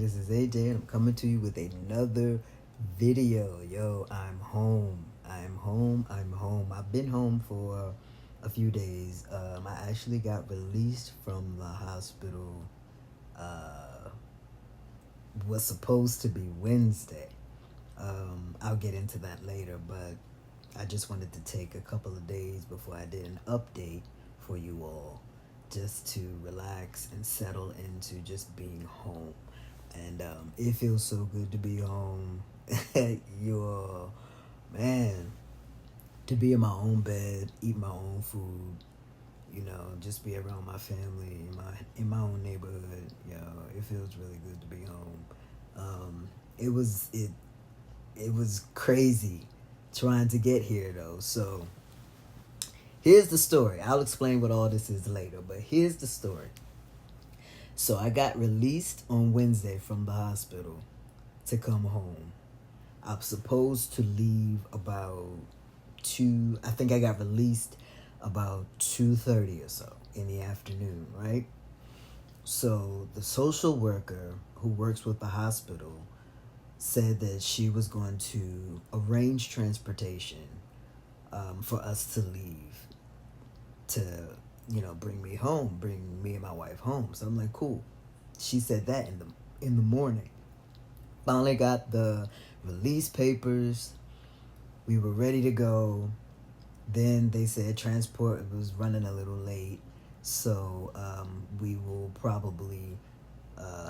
this is A.J. and I'm coming to you with another video. Yo, I'm home. I've been home for a few days. I actually got released from the hospital. Was supposed to be Wednesday. I'll get into that later, but I just wanted to take a couple of days before I did an update for you all, just to relax and settle into just being home. And it feels so good to be home. You're, man, to be in my own bed, eat my own food, just be around my family, in my own neighborhood. It feels really good to be home. It was crazy trying to get here though. So here's the story. I'll explain what all this is later, but here's the story. So I got released on Wednesday from the hospital to come home. I'm supposed to leave about I think I got released about 2:30 or so in the afternoon, right? So the social worker who works with the hospital said that she was going to arrange transportation for us to leave to, bring me home, bring me and my wife home. So I'm like, cool. She said that in the morning. Finally got the release papers. We were ready to go. Then they said transport was running a little late, so we will probably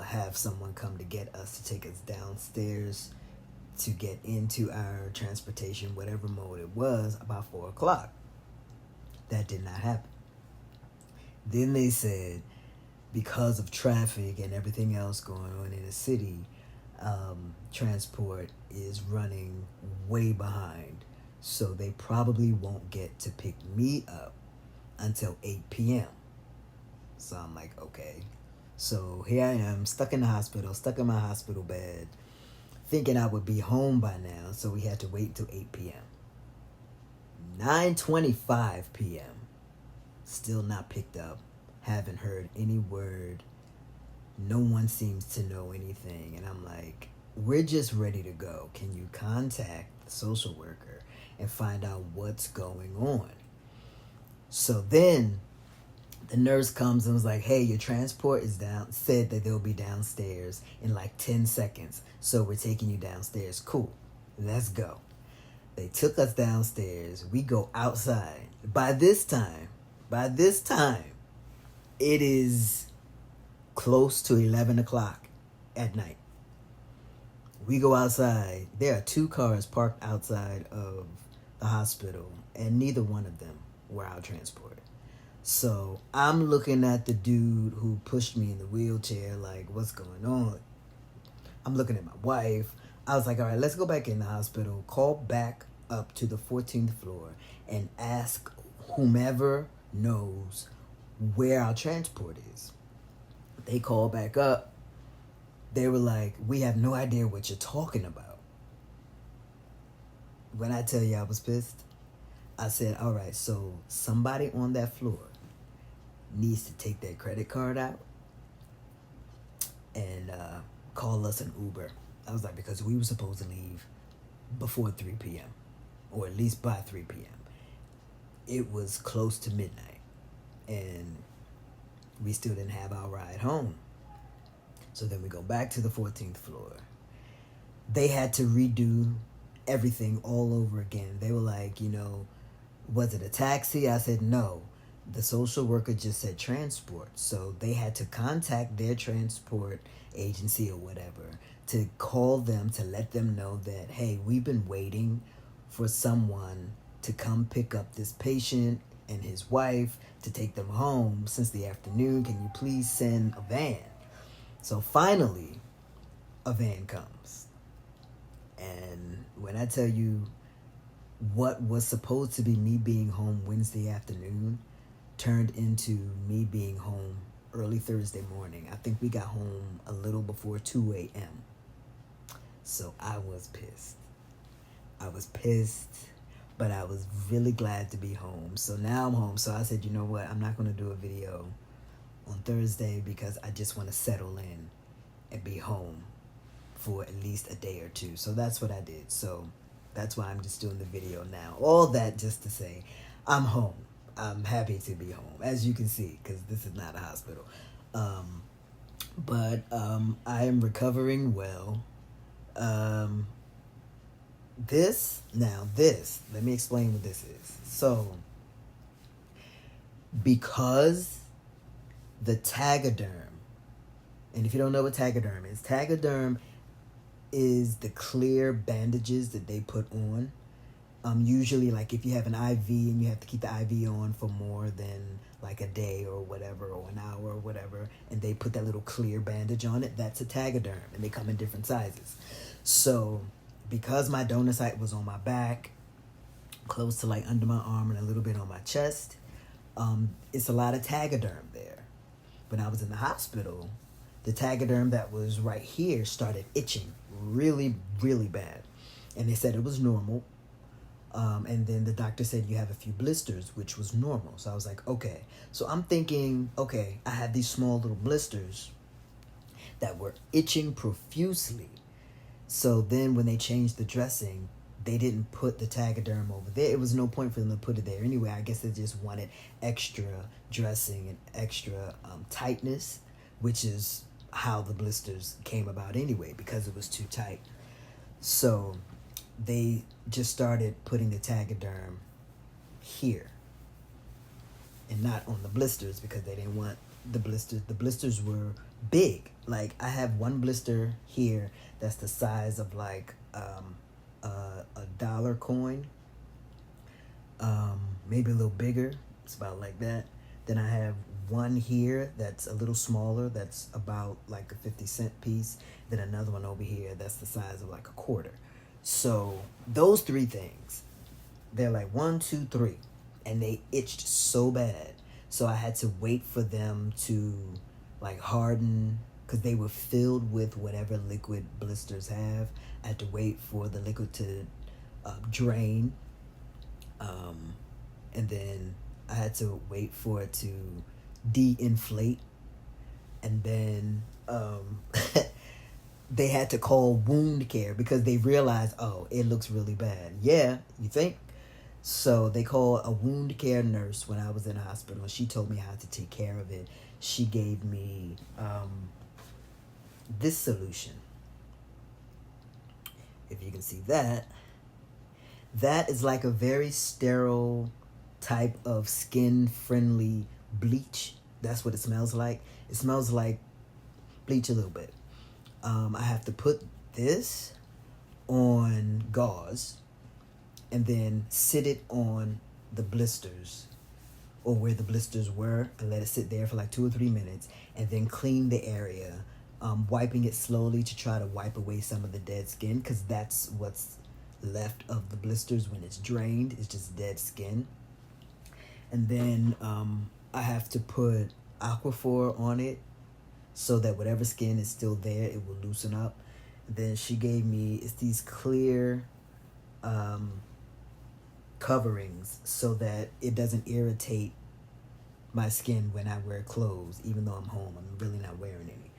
have someone come to get us, to take us downstairs to get into our transportation, whatever mode it was, about 4 o'clock. That did not happen. Then they said, because of traffic and everything else going on in the city, transport is running way behind. So they probably won't get to pick me up until 8 p.m. So I'm like, okay. So here I am, stuck in the hospital, stuck in my hospital bed, thinking I would be home by now. So we had to wait until 8 p.m. 9:25 p.m. Still not picked up. Haven't heard any word. No one seems to know anything. And I'm like, we're just ready to go. Can you contact the social worker and find out what's going on? So then the nurse comes and was like, hey, your transport is down. Said that they'll be downstairs in like 10 seconds. So we're taking you downstairs. Cool. Let's go. They took us downstairs. We go outside. By this time, it is close to 11 o'clock at night. We go outside. There are 2 cars parked outside of the hospital, and neither one of them were our transport. So I'm looking at the dude who pushed me in the wheelchair like, what's going on? I'm looking at my wife. I was like, all right, let's go back in the hospital, call back up to the 14th floor and ask whomever knows where our transport is. They called back up. They were like, we have no idea what you're talking about. When I tell you I was pissed, I said, all right, so somebody on that floor needs to take their credit card out and call us an Uber. I was like, because we were supposed to leave before 3 p.m. or at least by 3 p.m. It was close to midnight and we still didn't have our ride home. So then we go back to the 14th floor. They had to redo everything all over again. They were like, was it a taxi? I said, no. The social worker just said transport. So they had to contact their transport agency or whatever to call them to let them know that, hey, we've been waiting for someone to come pick up this patient and his wife to take them home since the afternoon. Can you please send a van? So finally, a van comes. And when I tell you what was supposed to be me being home Wednesday afternoon turned into me being home early Thursday morning. I think we got home a little before 2 a.m. So I was pissed. But I was really glad to be home. So now I'm home. So I said, you know what? I'm not going to do a video on Thursday because I just want to settle in and be home for at least a day or two. So that's what I did. So that's why I'm just doing the video now. All that just to say, I'm home. I'm happy to be home, as you can see, because this is not a hospital. But I am recovering well. Let me explain what this is. So, because the Tegaderm, and if you don't know what Tegaderm is the clear bandages that they put on. Usually, like if you have an IV and you have to keep the IV on for more than like a day or whatever, or an hour or whatever, and they put that little clear bandage on it, that's a Tegaderm, and they come in different sizes. So, because my donor site was on my back, close to like under my arm and a little bit on my chest, it's a lot of Tegaderm there. When I was in the hospital, the Tegaderm that was right here started itching really, really bad. And they said it was normal. And then the doctor said you have a few blisters, which was normal. So I was like, okay. So I'm thinking, okay, I had these small little blisters that were itching profusely. So then when they changed the dressing, they didn't put the Tegaderm over there. It was no point for them to put it there anyway. I guess they just wanted extra dressing and extra tightness, which is how the blisters came about anyway, because it was too tight. So they just started putting the Tegaderm here and not on the blisters, because they didn't want the blisters. The blisters were big. Like, I have one blister here that's the size of like a dollar coin, maybe a little bigger. It's about like that. Then I have one here that's a little smaller, that's about like a 50-cent piece. Then another one over here that's the size of like a quarter. So those three things, they're like 1, 2, 3, and they itched so bad. So I had to wait for them to like harden, because they were filled with whatever liquid blisters have. I had to wait for the liquid to drain, and then I had to wait for it to de-inflate, and then they had to call wound care, because they realized, oh, it looks really bad. Yeah, you think? So they called a wound care nurse when I was in the hospital, and she told me how to take care of it. She gave me this solution. If you can see that, that is like a very sterile type of skin-friendly bleach. That's what it smells like. It smells like bleach a little bit. I have to put this on gauze and then sit it on the blisters, or where the blisters were, and let it sit there for like 2 or 3 minutes, and then clean the area, wiping it slowly to try to wipe away some of the dead skin, because that's what's left of the blisters when it's drained. It's just dead skin. And then I have to put Aquaphor on it, so that whatever skin is still there, it will loosen up. And then she gave me, it's these clear coverings, so that it doesn't irritate my skin when I wear clothes, even though I'm home. I'm really not wearing any.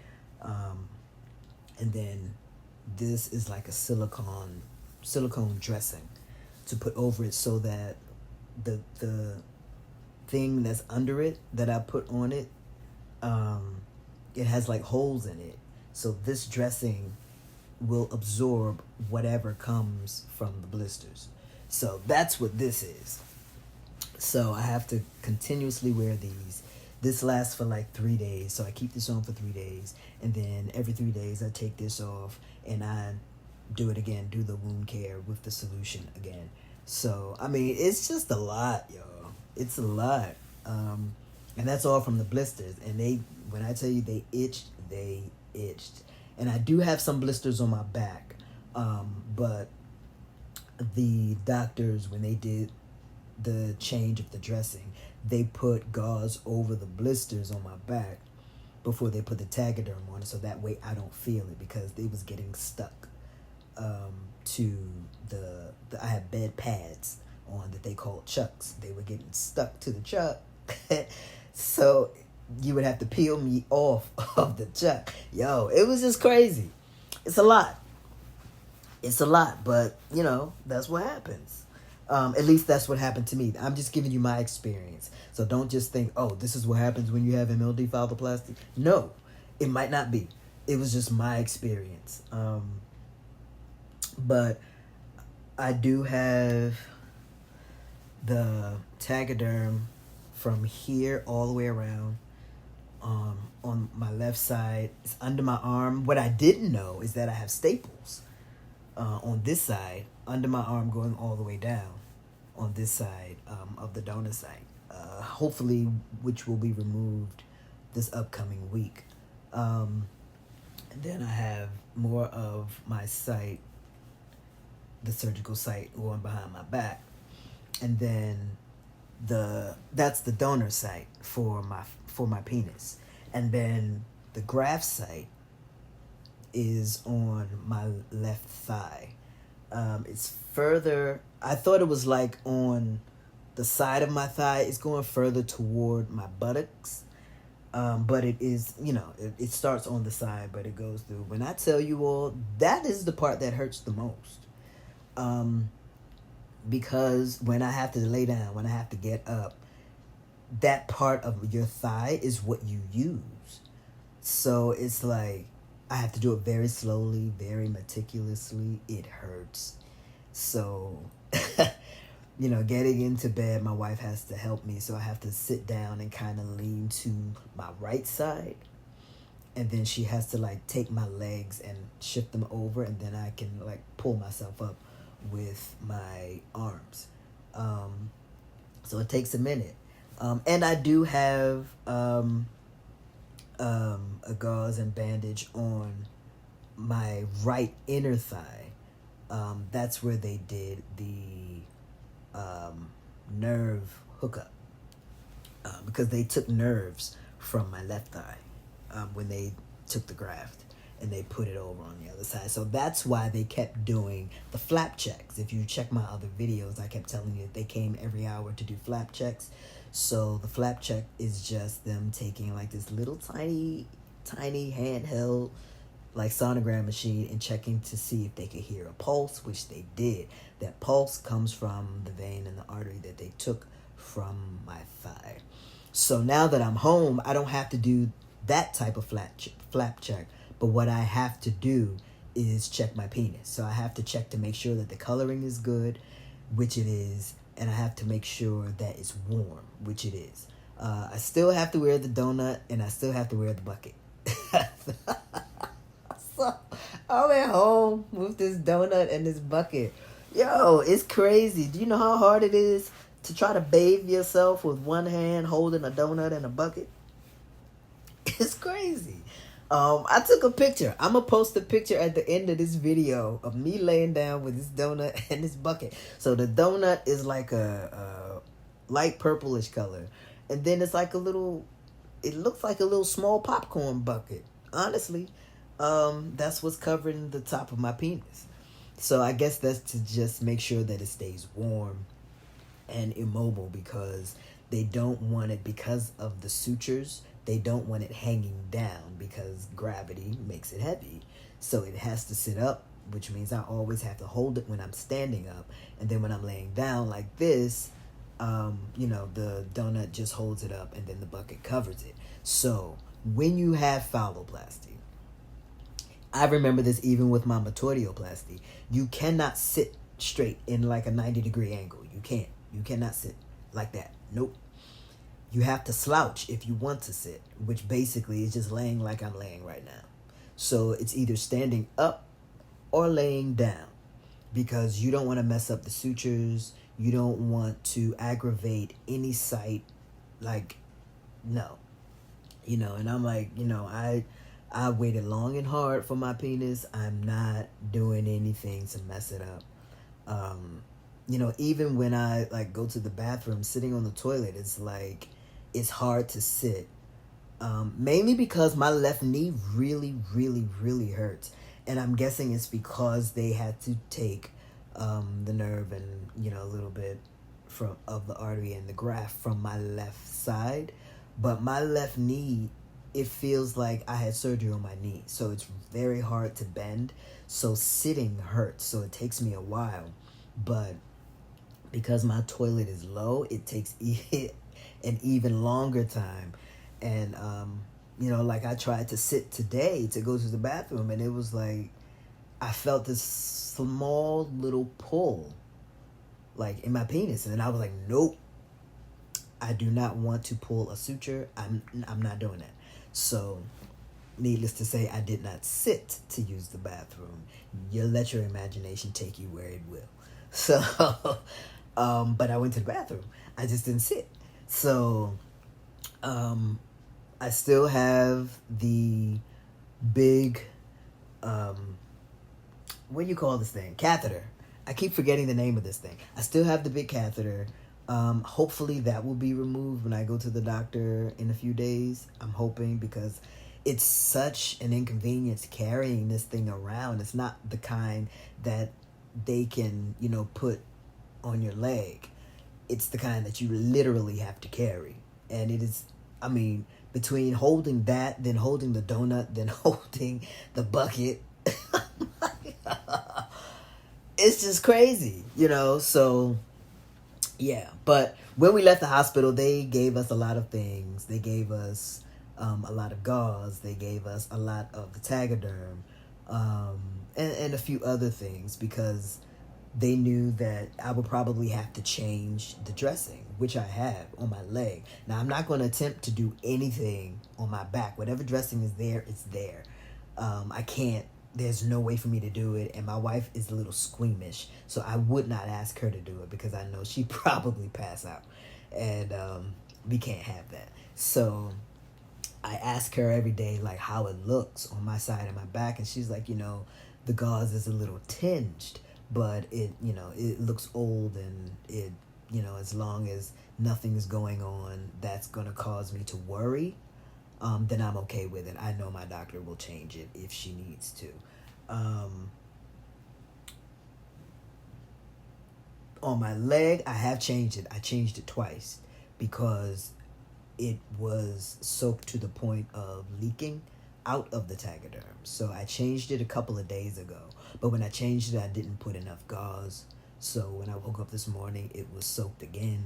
And then this is like a silicone dressing to put over it, so that the thing that's under it that I put on it, it has like holes in it. So this dressing will absorb whatever comes from the blisters. So that's what this is. So I have to continuously wear these. This lasts for like 3 days. So I keep this on for 3 days. And then every 3 days I take this off and I do it again, do the wound care with the solution again. So, I mean, it's just a lot, y'all. It's a lot. And that's all from the blisters. And when I tell you they itched. And I do have some blisters on my back. But the doctors, when they did the change of the dressing, they put gauze over the blisters on my back before they put the Tegaderm on it, so that way I don't feel it, because it was getting stuck to the I have bed pads on that they called chucks. They were getting stuck to the chuck. So you would have to peel me off of the chuck. Yo, it was just crazy. It's a lot. It's a lot, but you know, that's what happens. At least that's what happened to me. I'm just giving you my experience. So don't just think, oh, this is what happens when you have MLD Phalloplasty. No, it might not be. It was just my experience. But I do have the Tegaderm from here all the way around. On my left side, it's under my arm. What I didn't know is that I have staples on this side, under my arm, going all the way down on this side of the donor site. Hopefully, which will be removed this upcoming week. And then I have more of my site, the surgical site, going behind my back, and then that's the donor site for my penis, and then the graft site is on my left thigh. It's further. I thought it was like on the side of my thigh. It's going further toward my buttocks, but it is, you know, it starts on the side, but it goes through. When I tell you all, that is the part that hurts the most. Because when I have to lay down, when I have to get up, that part of your thigh is what you use. So it's like I have to do it very slowly, very meticulously. It hurts. So, you know, getting into bed, my wife has to help me. So I have to sit down and kind of lean to my right side. And then she has to like take my legs and shift them over. And then I can like pull myself up with my arms. So it takes a minute. And I do have a gauze and bandage on my right inner thigh. That's where they did the nerve hookup. Because they took nerves from my left thigh when they took the graft. And they put it over on the other side. So that's why they kept doing the flap checks. If you check my other videos, I kept telling you that they came every hour to do flap checks. So the flap check is just them taking like this little tiny handheld like sonogram machine and checking to see if they could hear a pulse, which they did. That pulse comes from the vein and the artery that they took from my thigh. So now that I'm home, I don't have to do that type of flap check. But what I have to do is check my penis. So I have to check to make sure that the coloring is good, which it is. And I have to make sure that it's warm, which it is. I still have to wear the donut, and I still have to wear the bucket. So I'm at home with this donut and this bucket. Yo, it's crazy. Do you know how hard it is to try to bathe yourself with one hand holding a donut and a bucket? It's crazy. I took a picture. I'm going to post a picture at the end of this video of me laying down with this donut and this bucket. So the donut is like a light purplish color. And then it's like it looks like a little small popcorn bucket. Honestly, that's what's covering the top of my penis. So I guess that's to just make sure that it stays warm and immobile, because they don't want it, because of the sutures, they don't want it hanging down because gravity makes it heavy. So it has to sit up, which means I always have to hold it when I'm standing up. And then when I'm laying down like this, the donut just holds it up and then the bucket covers it. So when you have phalloplasty, I remember this even with my metoidioplasty, you cannot sit straight in like a 90-degree angle. You can't. You cannot sit like that. Nope. You have to slouch if you want to sit, which basically is just laying like I'm laying right now. So it's either standing up or laying down, because you don't want to mess up the sutures. You don't want to aggravate any site. Like, no. And I'm like, I waited long and hard for my penis. I'm not doing anything to mess it up. Even when I like go to the bathroom, sitting on the toilet, it's like, it's hard to sit. Mainly because my left knee really, really, really hurts. And I'm guessing it's because they had to take the nerve and, a little bit of the artery and the graft from my left side. But my left knee, it feels like I had surgery on my knee. So it's very hard to bend. So sitting hurts. So it takes me a while. But because my toilet is low, it takes an even longer time. And, like I tried to sit today to go to the bathroom, and it was like I felt this small little pull, like in my penis. And I was like, nope, I do not want to pull a suture. I'm not doing that. So, needless to say, I did not sit to use the bathroom. You let your imagination take you where it will. So, but I went to the bathroom. I just didn't sit. So, I still have the big, what do you call this thing? Catheter. I keep forgetting the name of this thing. I still have the big catheter. Hopefully that will be removed when I go to the doctor in a few days. I'm hoping, because it's such an inconvenience carrying this thing around. It's not the kind that they can, put on your leg. It's the kind that you literally have to carry. And it is, between holding that, then holding the donut, then holding the bucket, it's just crazy, so yeah. But when we left the hospital, they gave us a lot of things. They gave us a lot of gauze. They gave us a lot of the Tegaderm, and a few other things, because they knew that I would probably have to change the dressing, which I have on my leg. Now, I'm not going to attempt to do anything on my back. Whatever dressing is there, it's there. I can't. There's no way for me to do it, and my wife is a little squeamish, so I would not ask her to do it, because I know she'd probably pass out, and we can't have that. So I ask her every day, like, how it looks on my side and my back, and she's like, the gauze is a little tinged, but it looks old, and it, as long as nothing's going on that's going to cause me to worry, then I'm okay with it. I know my doctor will change it if she needs to. On my leg, I have changed it. I changed it twice because it was soaked to the point of leaking out of the Tegaderm. So I changed it a couple of days ago. But when I changed it, I didn't put enough gauze. So when I woke up this morning, it was soaked again.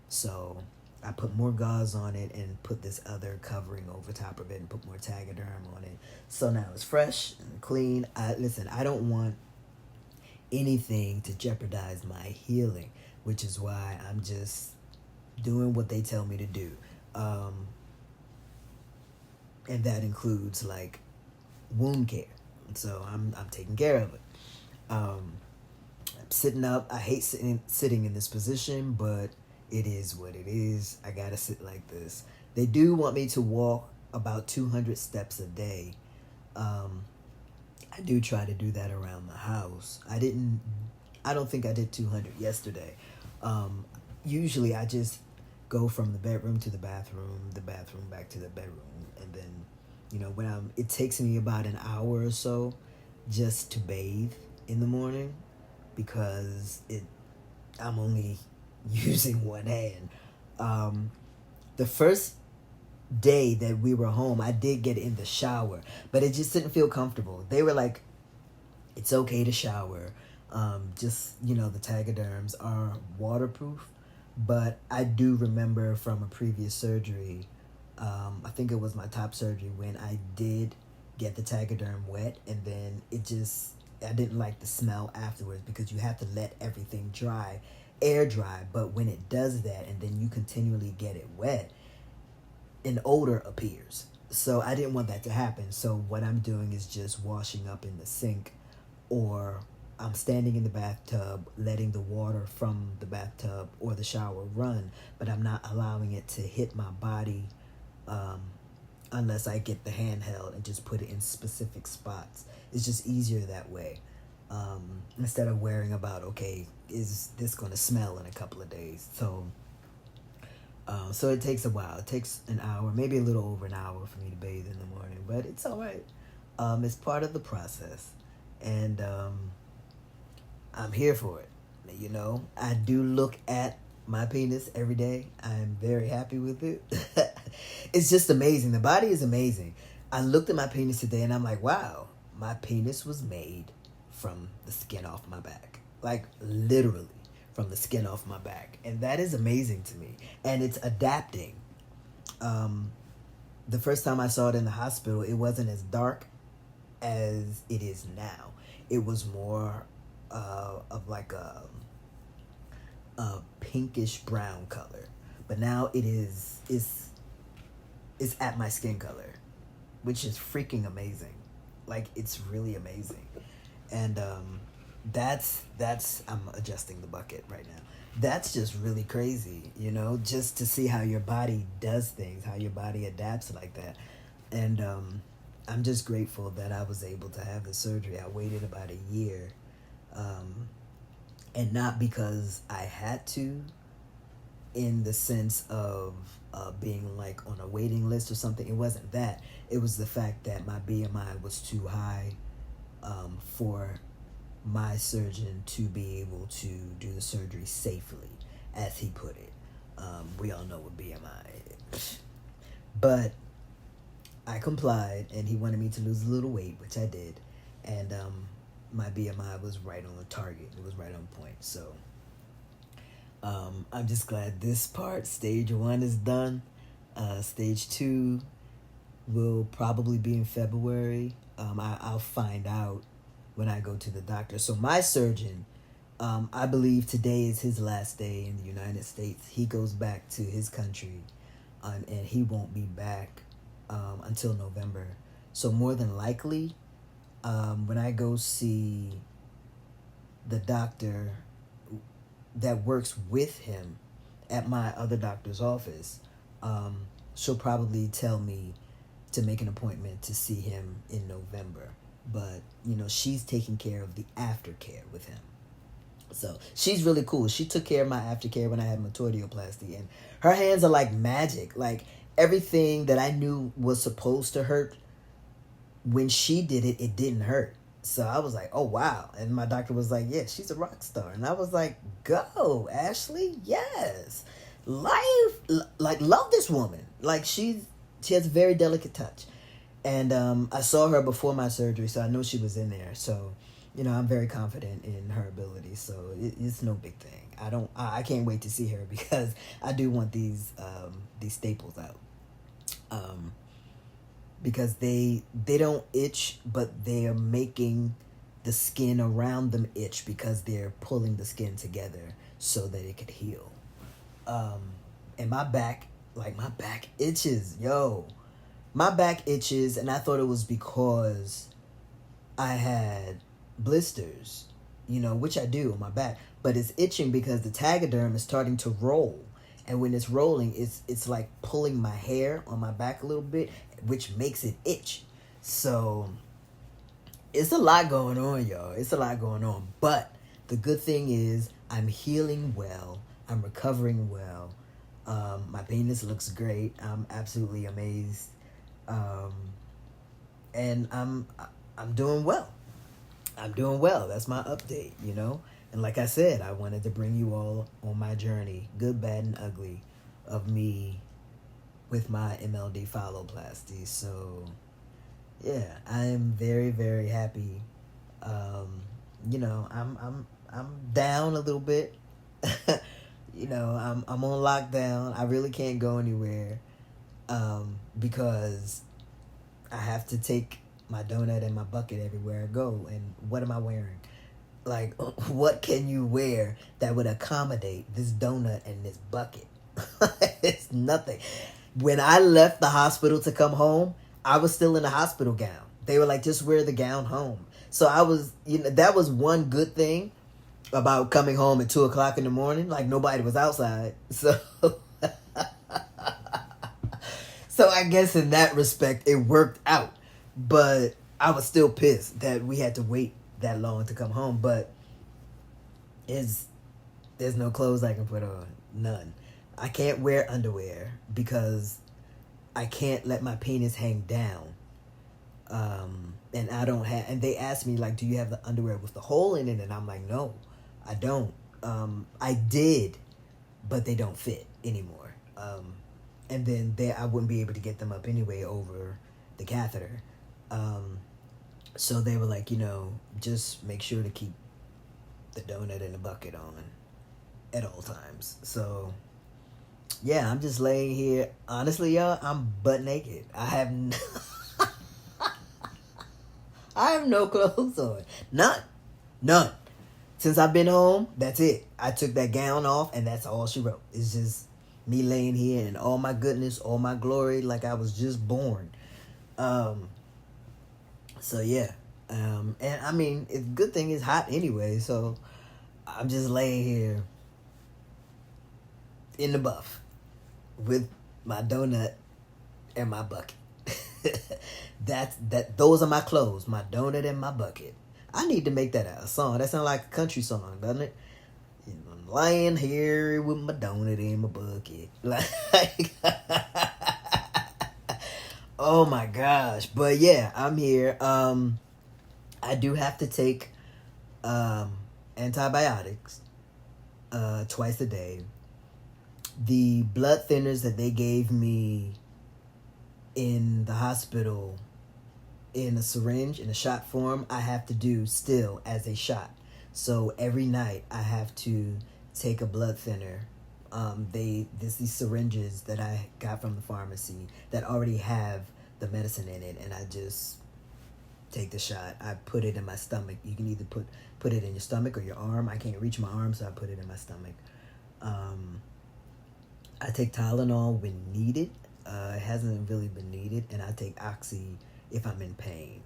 So I put more gauze on it and put this other covering over top of it and put more Tegaderm on it. So now it's fresh and clean. I don't want anything to jeopardize my healing, which is why I'm just doing what they tell me to do. And that includes like wound care. So I'm taking care of it. I'm sitting up. I hate sitting in this position, but it is what it is. I gotta sit like this. They do want me to walk about 200 steps a day. I do try to do that around the house. I don't think I did 200 yesterday. Usually I just go from the bedroom to the bathroom back to the bedroom, and then it takes me about an hour or so just to bathe in the morning, because I'm only using one hand. The first day that we were home, I did get in the shower, but it just didn't feel comfortable. They were like, it's okay to shower. Just, the Tegaderms are waterproof, but I do remember from a previous surgery, I think it was my top surgery, when I did get the Tegaderm wet, and then I didn't like the smell afterwards, because you have to let everything dry, air dry, but when it does that and then you continually get it wet, an odor appears. So I didn't want that to happen. So what I'm doing is just washing up in the sink, or I'm standing in the bathtub, letting the water from the bathtub or the shower run, but I'm not allowing it to hit my body unless I get the handheld and just put it in specific spots. It's just easier that way. Instead of worrying about, okay, is this going to smell in a couple of days? So it takes a while. It takes an hour, maybe a little over an hour for me to bathe in the morning, but it's all right. It's part of the process, and I'm here for it. I do look at my penis every day. I'm very happy with it. it's just amazing. The body is amazing. I looked at my penis today and I'm like, wow, my penis was made from the skin off my back. Like, literally from the skin off my back. And that is amazing to me. And it's adapting. The first time I saw it in the hospital, it wasn't as dark as it is now. It was more of like a pinkish brown color. But now it's at my skin color, which is freaking amazing. Like, it's really amazing. And that's I'm adjusting the bucket right now. That's just really crazy, you know, just to see how your body does things, how your body adapts like that. And I'm just grateful that I was able to have the surgery. I waited about a year, and not because I had to, in the sense of being like on a waiting list or something. It wasn't that. It was the fact that my BMI was too high for my surgeon to be able to do the surgery safely, as he put it. We all know what BMI is. But I complied, and he wanted me to lose a little weight, which I did. And my BMI was right on the target. It was right on point. So I'm just glad this part, stage 1, is done. Stage 2 will probably be in February. I'll find out when I go to the doctor. So my surgeon, I believe today is his last day in the United States. He goes back to his country, and he won't be back until November. So more than likely, when I go see the doctor that works with him at my other doctor's office, she'll probably tell me to make an appointment to see him in November. But, you know, she's taking care of the aftercare with him. So she's really cool. She took care of my aftercare when I had my tortioplasty, and her hands are like magic. Like, everything that I knew was supposed to hurt, when she did it, it didn't hurt. So I was like, oh, wow. And my doctor was like, yeah, she's a rock star. And I was like, go, Ashley. Yes. Love this woman. Like, she has a very delicate touch. And I saw her before my surgery, so I know she was in there. So, you know, I'm very confident in her ability. So it's no big thing. I can't wait to see her, because I do want these staples out. Because they don't itch, but they are making the skin around them itch, because they're pulling the skin together so that it could heal. And my back itches, yo. My back itches, and I thought it was because I had blisters, you know, which I do on my back. But it's itching because the tegaderm is starting to roll. And when it's rolling, it's like pulling my hair on my back a little bit, which makes it itch. So it's a lot going on, y'all. It's a lot going on. But the good thing is I'm healing well. I'm recovering well. My penis looks great. I'm absolutely amazed. And I'm doing well. I'm doing well. That's my update, you know. And like I said, I wanted to bring you all on my journey, good, bad, and ugly, of me with my MLD Phalloplasty. So yeah, I am very, very happy. You know, I'm down a little bit. You know, I'm on lockdown. I really can't go anywhere, because I have to take my donut and my bucket everywhere I go. And what am I wearing? Like, what can you wear that would accommodate this donut and this bucket? It's nothing. When I left the hospital to come home, I was still in a hospital gown. They were like, just wear the gown home. So I was, you know, that was one good thing about coming home at 2:00 in the morning. Like, nobody was outside. So, so I guess in that respect, it worked out. But I was still pissed that we had to wait that long to come home. But there's no clothes I can put on. None. I can't wear underwear because I can't let my penis hang down. And I don't have, and they asked me, like, do you have the underwear with the hole in it? And I'm like, no, I don't. I did, but they don't fit anymore. and then I wouldn't be able to get them up anyway over the catheter. So they were like, just make sure to keep the donut in the bucket on at all times. So yeah, I'm just laying here. Honestly, y'all, I'm butt naked. I have I have no clothes on. None. Since I've been home, that's it. I took that gown off, and that's all she wrote. It's just me laying here in all my goodness, all my glory, like I was just born. So yeah. And I mean, it's good thing it's hot anyway, so I'm just laying here in the buff with my donut and my bucket. Those are my clothes, my donut and my bucket. I need to make that a song. That sounds like a country song, doesn't it? I'm lying here with my donut and my bucket. Like, oh my gosh. But yeah, I'm here. I do have to take antibiotics twice a day. The blood thinners that they gave me in the hospital in a syringe, in a shot form, I have to do still as a shot. So every night I have to take a blood thinner. These syringes that I got from the pharmacy that already have the medicine in it, and I just take the shot. I put it in my stomach. You can either put it in your stomach or your arm. I can't reach my arm, so I put it in my stomach. I take Tylenol when needed. It hasn't really been needed, and I take Oxy if I'm in pain.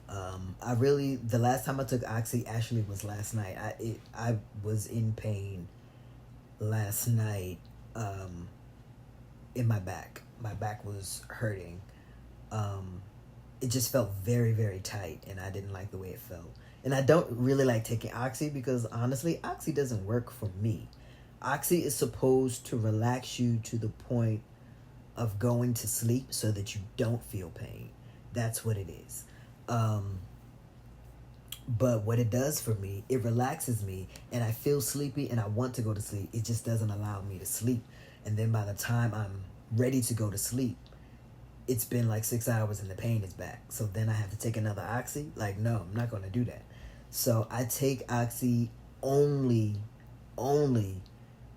The last time I took Oxy actually was last night. I was in pain last night in my back. My back was hurting. It just felt very, very tight, and I didn't like the way it felt. And I don't really like taking Oxy because, honestly, Oxy doesn't work for me. Oxy is supposed to relax you to the point of going to sleep so that you don't feel pain. That's what it is. But what it does for me, it relaxes me, and I feel sleepy, and I want to go to sleep. It just doesn't allow me to sleep. And then by the time I'm ready to go to sleep, it's been like 6 hours and the pain is back. So then I have to take another Oxy? Like, no, I'm not going to do that. So I take Oxy only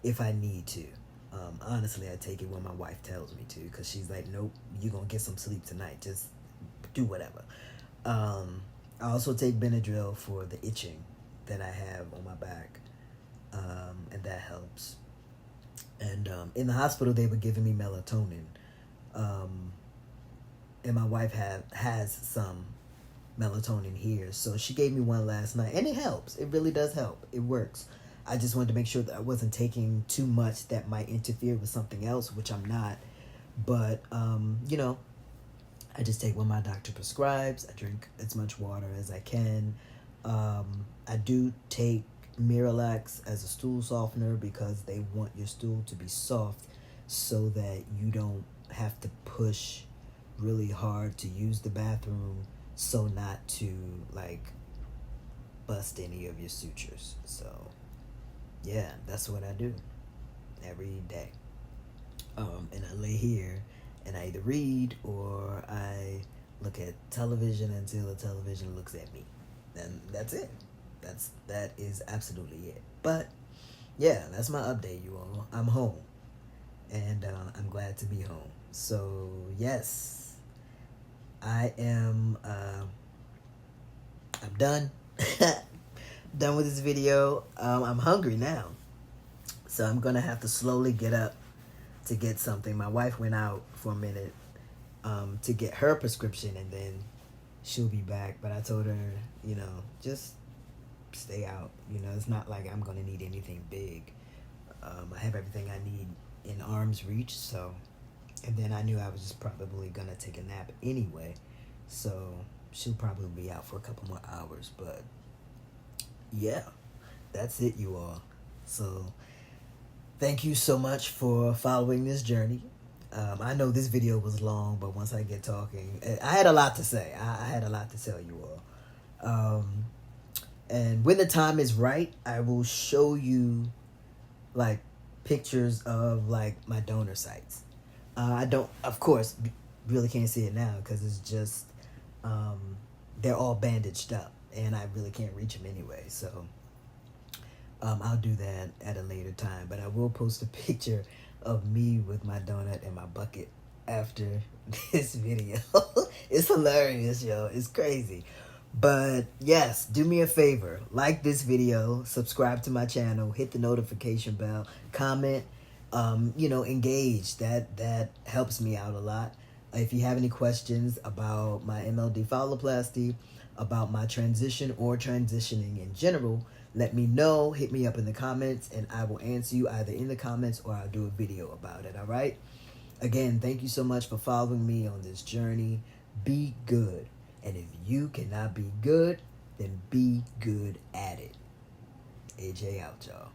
if I need to. Honestly, I take it when my wife tells me to, because she's like, nope, you're going to get some sleep tonight. Just do whatever. I also take Benadryl for the itching that I have on my back, and that helps. And in the hospital, they were giving me melatonin, and my wife has some melatonin here, so she gave me one last night, and it helps. It really does help. It works. I just wanted to make sure that I wasn't taking too much that might interfere with something else, which I'm not. But I just take what my doctor prescribes. I drink as much water as I can. I do take Miralax as a stool softener because they want your stool to be soft so that you don't have to push really hard to use the bathroom, so not to bust any of your sutures. So yeah, that's what I do every day. And I lay here and I either read or I look at television until the television looks at me. And that's it. That is absolutely it. But yeah, that's my update, you all. I'm home. And I'm glad to be home. So yes, I am I'm done. Done with this video. I'm hungry now. So I'm gonna have to slowly get up to get something. My wife went out for a minute to get her prescription, and then she'll be back. But I told her, just stay out. It's not like I'm gonna need anything big. I have everything I need in arm's reach. So, and then I knew I was just probably gonna take a nap anyway. So she'll probably be out for a couple more hours. But yeah, that's it, you all. So thank you so much for following this journey. I know this video was long, but once I get talking, I had a lot to say. I had a lot to tell you all. And when the time is right, I will show you pictures of my donor sites. I don't, of course, really can't see it now because it's just, they're all bandaged up and I really can't reach them anyway. So I'll do that at a later time. But I will post a picture of me with my donut and my bucket after this video. It's hilarious, yo. It's crazy. But yes, do me a favor. Like this video, subscribe to my channel, hit the notification bell, comment, engage. That helps me out a lot. If you have any questions about my MLD Phalloplasty, about my transition or transitioning in general, let me know. Hit me up in the comments and I will answer you either in the comments or I'll do a video about it, all right? Again, thank you so much for following me on this journey. Be good. And if you cannot be good, then be good at it. A.J. out, y'all.